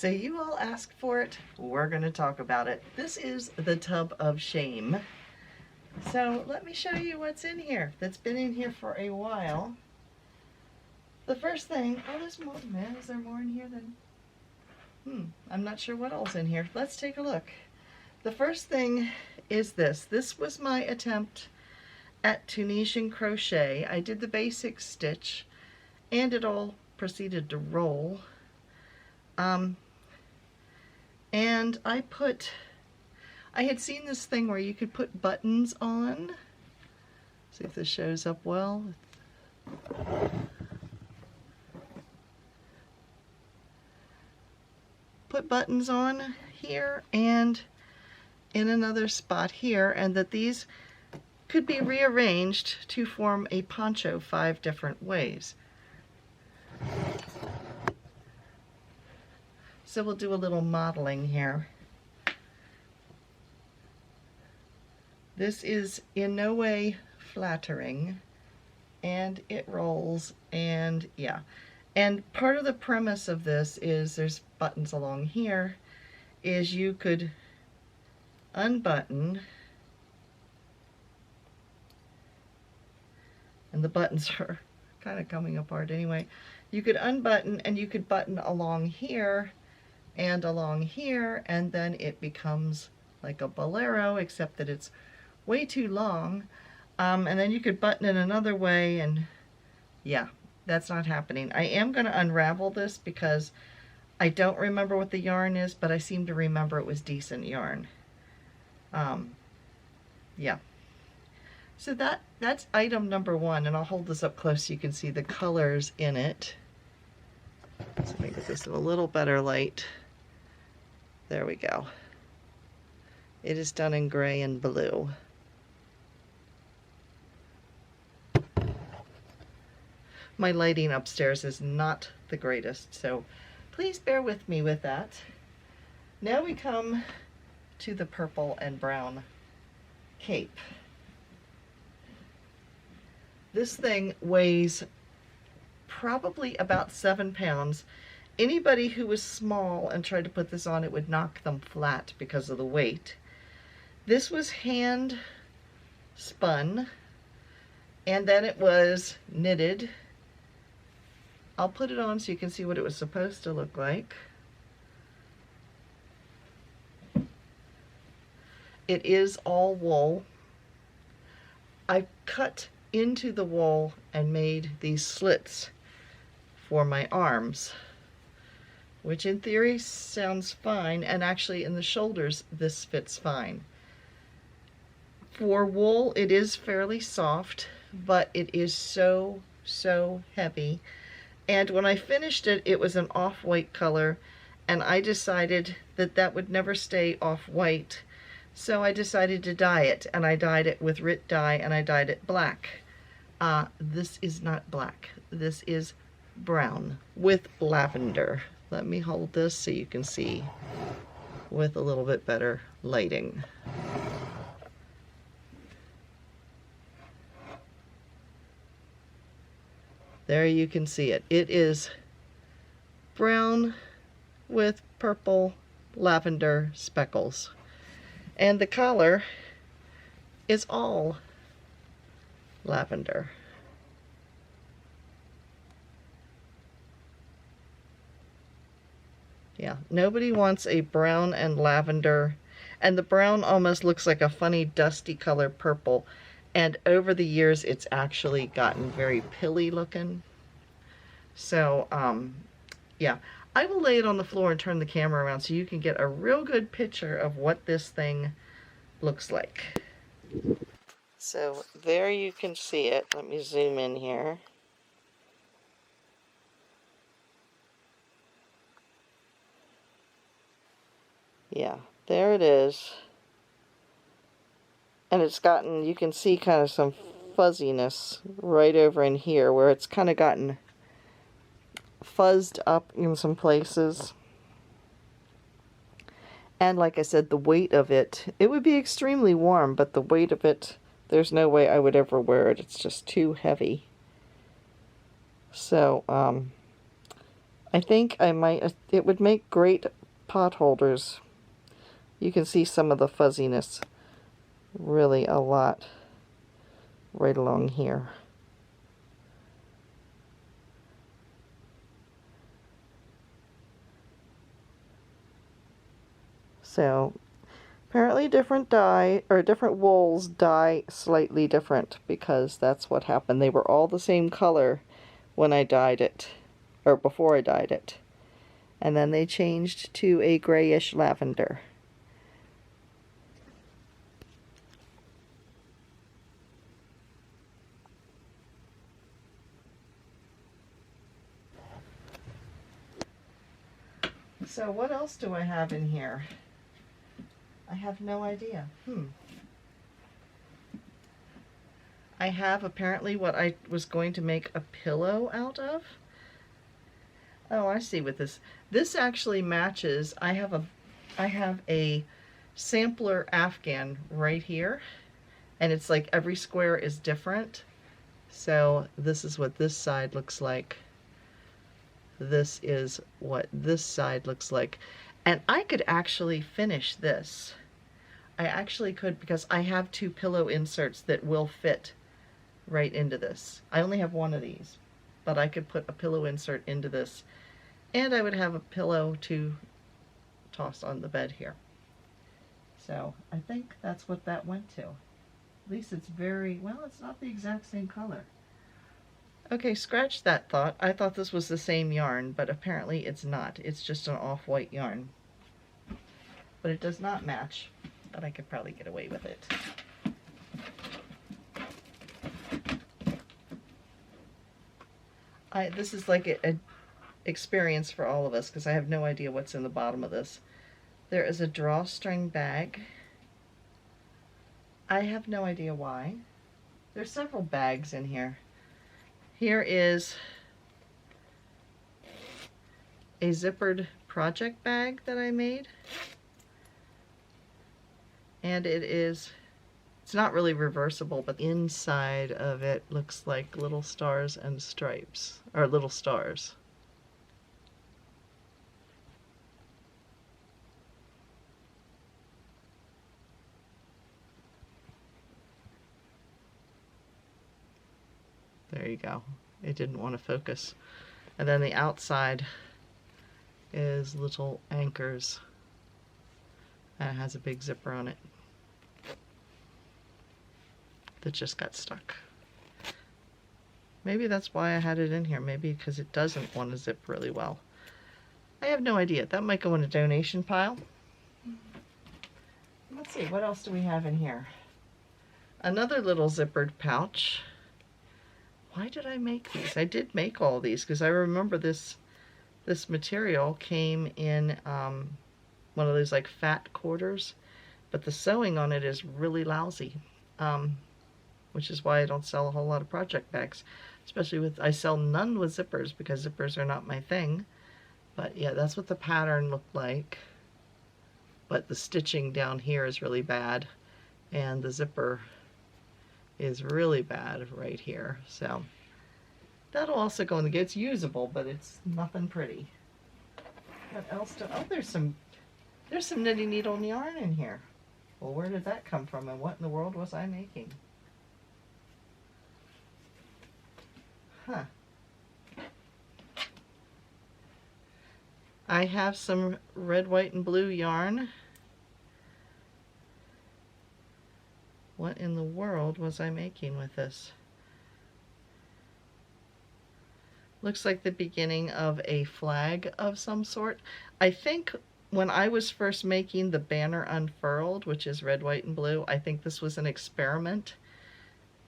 So you all asked for it, we're going to talk about it. This is the tub of shame. So let me show you what's in here that's been in here for a while. The first thing, oh, there's more, man, is there more in here than, I'm not sure what all's in here. Let's take a look. The first thing is this. This was my attempt at Tunisian crochet. I did the basic stitch and it all proceeded to roll. And I had seen this thing where you could put buttons on. See if this shows up well. Put buttons on here and in another spot here, and that these could be rearranged to form a poncho 5 different ways. So we'll do a little modeling here. This is in no way flattering, and it rolls, and yeah. And part of the premise of this is there's buttons along here, is you could unbutton, and the buttons are kind of coming apart anyway. You could unbutton and you could button along here and along here, and then it becomes like a bolero, except that it's way too long. And then you could button it another way, and yeah, that's not happening. I am going to unravel this because I don't remember what the yarn is, but I seem to remember it was decent yarn. Yeah. So that's item number 1, and I'll hold this up close so you can see the colors in it. So let me get this in a little better light. There we go. It is done in gray and blue. My lighting upstairs is not the greatest, so please bear with me with that. Now we come to the purple and brown cape. This thing weighs probably about 7 pounds. Anybody who was small and tried to put this on, it would knock them flat because of the weight. This was hand spun, and then it was knitted. I'll put it on so you can see what it was supposed to look like. It is all wool. I cut into the wool and made these slits for my arms, which in theory sounds fine, and actually in the shoulders this fits fine. For wool it is fairly soft, but it is so heavy. And when I finished it, it was an off-white color, and I decided that that would never stay off-white. So I decided to dye it, and I dyed it with Rit dye, and I dyed it black. This is not black. This is brown with lavender. Let me hold this so you can see with a little bit better lighting. There you can see it. It is brown with purple lavender speckles. And the collar is all lavender. Yeah, nobody wants a brown and lavender, and the brown almost looks like a funny dusty color purple. And over the years, it's actually gotten very pilly looking. So, yeah. I will lay it on the floor and turn the camera around so you can get a real good picture of what this thing looks like. So, there you can see it. Let me zoom in here. Yeah, there it is. And it's gotten, you can see kind of some fuzziness right over in here where it's kind of gotten fuzzed up in some places. And like I said, the weight of it, it would be extremely warm, but the weight of it, there's no way I would ever wear it. It's just too heavy. So, I think I might, it would make great pot holders. You can see some of the fuzziness really a lot right along here. So apparently different dye, or different wools dye slightly different, because that's what happened. They were all the same color when I dyed it, or before I dyed it. And then they changed to a grayish lavender. So what else do I have in here? I have no idea. I have apparently what I was going to make a pillow out of. Oh, I see what this actually matches. I have a sampler Afghan right here, and it's like every square is different. So this is what this side looks like. This is what this side looks like. And I could actually finish this. I actually could, because I have 2 pillow inserts that will fit right into this. I only have one of these, but I could put a pillow insert into this, and I would have a pillow to toss on the bed here. So I think that's what that went to. At least it's very, well, it's not the exact same color. Okay, scratch that thought. I thought this was the same yarn, but apparently it's not. It's just an off-white yarn. But it does not match, but I could probably get away with it. This is like a experience for all of us, because I have no idea what's in the bottom of this. There is a drawstring bag. I have no idea why. There's several bags in here. Here is a zippered project bag that I made. And it's not really reversible, but inside of it looks like little stars and stripes, or little stars. There you go. It didn't want to focus. And then the outside is little anchors. And it has a big zipper on it that just got stuck. Maybe that's why I had it in here. Maybe because it doesn't want to zip really well. I have no idea. That might go in a donation pile. Let's see, what else do we have in here? Another little zippered pouch. Why did I make these? I did make all these because I remember this material came in one of those like fat quarters, but the sewing on it is really lousy, which is why I don't sell a whole lot of project bags, especially I sell none with zippers because zippers are not my thing. But yeah, that's what the pattern looked like. But the stitching down here is really bad, and the zipper is really bad right here. So that'll also go in the, it's usable, but it's nothing pretty. What else oh, there's some knitting needle and yarn in here. Well, where did that come from, and what in the world was I making? Huh. I have some red, white, and blue yarn. What in the world was I making with this? Looks like the beginning of a flag of some sort. I think when I was first making the banner unfurled, which is red, white, and blue, I think this was an experiment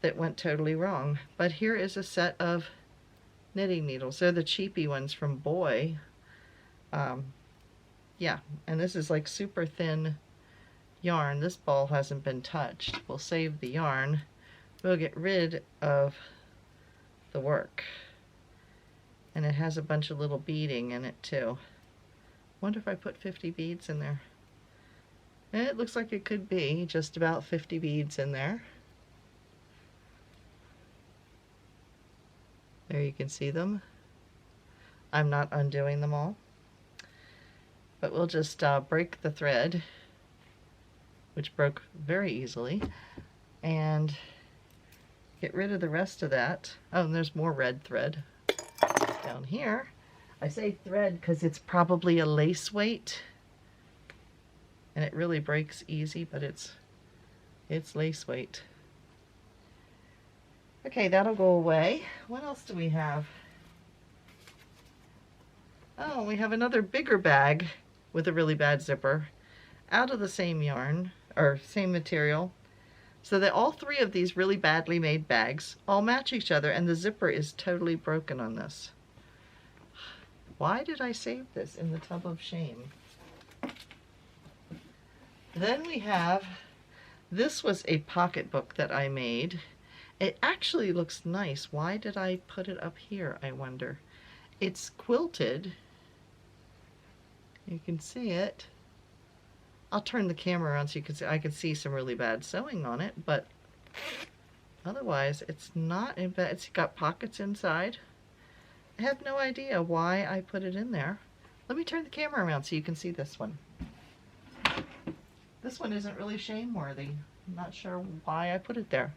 that went totally wrong. But here is a set of knitting needles. They're the cheapy ones from Boy. Yeah, and this is like super thin yarn. This ball hasn't been touched. We'll save the yarn. We'll get rid of the work. And it has a bunch of little beading in it too. Wonder if I put 50 beads in there. It looks like it could be just about 50 beads in there. There you can see them. I'm not undoing them all. But we'll just break the thread, which broke very easily, and get rid of the rest of that. Oh, and there's more red thread down here. I say thread because it's probably a lace weight, and it really breaks easy, but it's lace weight. Okay, that'll go away. What else do we have? Oh, we have another bigger bag with a really bad zipper out of the same yarn, or same material, so that all three of these really badly made bags all match each other, and the zipper is totally broken on this. Why did I save this in the tub of shame? Then we have, this was a pocketbook that I made. It actually looks nice. Why did I put it up here, I wonder? It's quilted. You can see it. I'll turn the camera around so you can see. I can see some really bad sewing on it, but otherwise it's not in bad. It's got pockets inside. I have no idea why I put it in there. Let me turn the camera around so you can see this one. This one isn't really shame-worthy. I'm not sure why I put it there.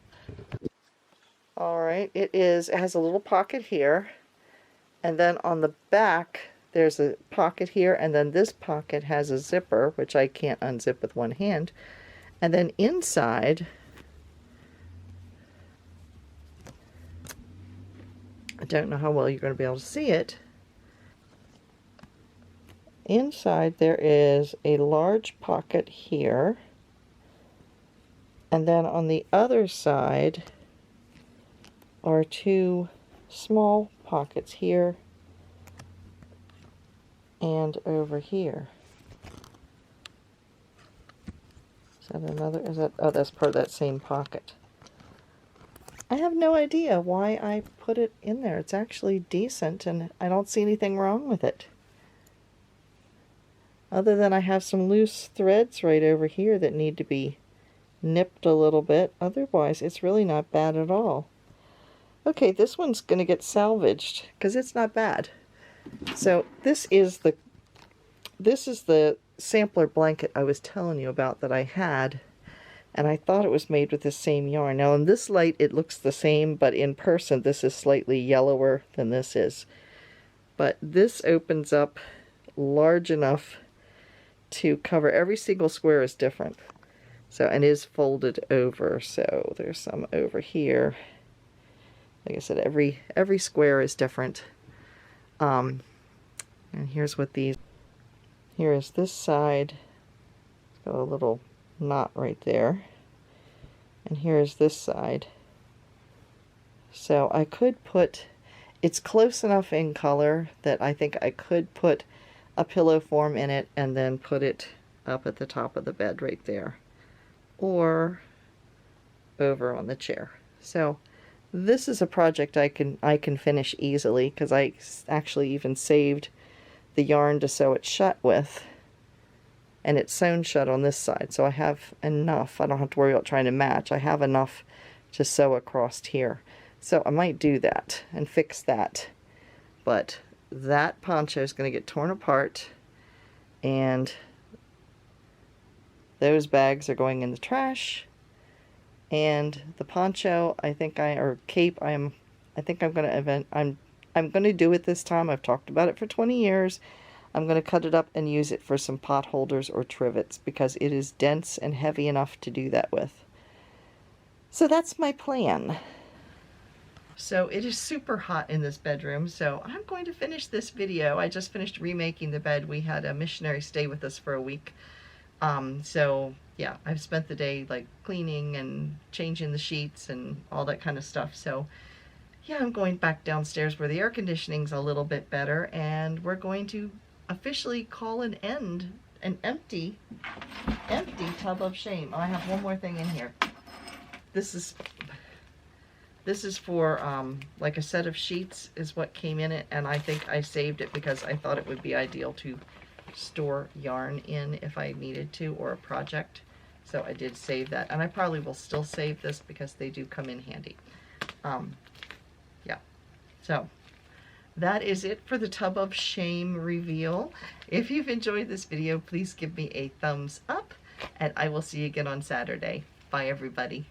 All right, it has a little pocket here, and then on the back there's a pocket here, and then this pocket has a zipper, which I can't unzip with one hand. And then inside, I don't know how well you're going to be able to see it. Inside there is a large pocket here, and then on the other side are two small pockets here and over here. Is that another? Is that? Oh, that's part of that same pocket. I have no idea why I put it in there. It's actually decent, and I don't see anything wrong with it. Other than I have some loose threads right over here that need to be nipped a little bit. Otherwise, it's really not bad at all. Okay, this one's going to get salvaged because it's not bad. So this is the sampler blanket I was telling you about that I had, and I thought it was made with the same yarn. Now in this light it looks the same, but in person this is slightly yellower than this is. But this opens up large enough to cover every single square is different. So, and is folded over, so there's some over here. Like I said, every square is different. And here's what these, here is this side, it's got a little knot right there, and here's this side. So I could put, it's close enough in color that I think I could put a pillow form in it and then put it up at the top of the bed right there, or over on the chair. So this is a project I can finish easily, because I actually even saved the yarn to sew it shut with, and it's sewn shut on this side, so I have enough. I don't have to worry about trying to match. I have enough to sew across here, so I might do that and fix that. But that poncho is going to get torn apart, and those bags are going in the trash. And the poncho, I think or cape, I think I'm going to do it this time. I've talked about it for 20 years. I'm going to cut it up and use it for some pot holders or trivets, because it is dense and heavy enough to do that with. So that's my plan. So it is super hot in this bedroom, so I'm going to finish this video. I just finished remaking the bed. We had a missionary stay with us for a week. So yeah, I've spent the day like cleaning and changing the sheets and all that kind of stuff. So yeah, I'm going back downstairs where the air conditioning's a little bit better, and we're going to officially call an end, an empty tub of shame. Oh, I have one more thing in here. This is for like a set of sheets is what came in it, and I think I saved it because I thought it would be ideal to store yarn in if I needed to, or a project. So I did save that, and I probably will still save this because they do come in handy. Yeah, so that is it for the Tub of Shame reveal. If you've enjoyed this video, please give me a thumbs up, and I will see you again on Saturday. Bye, everybody.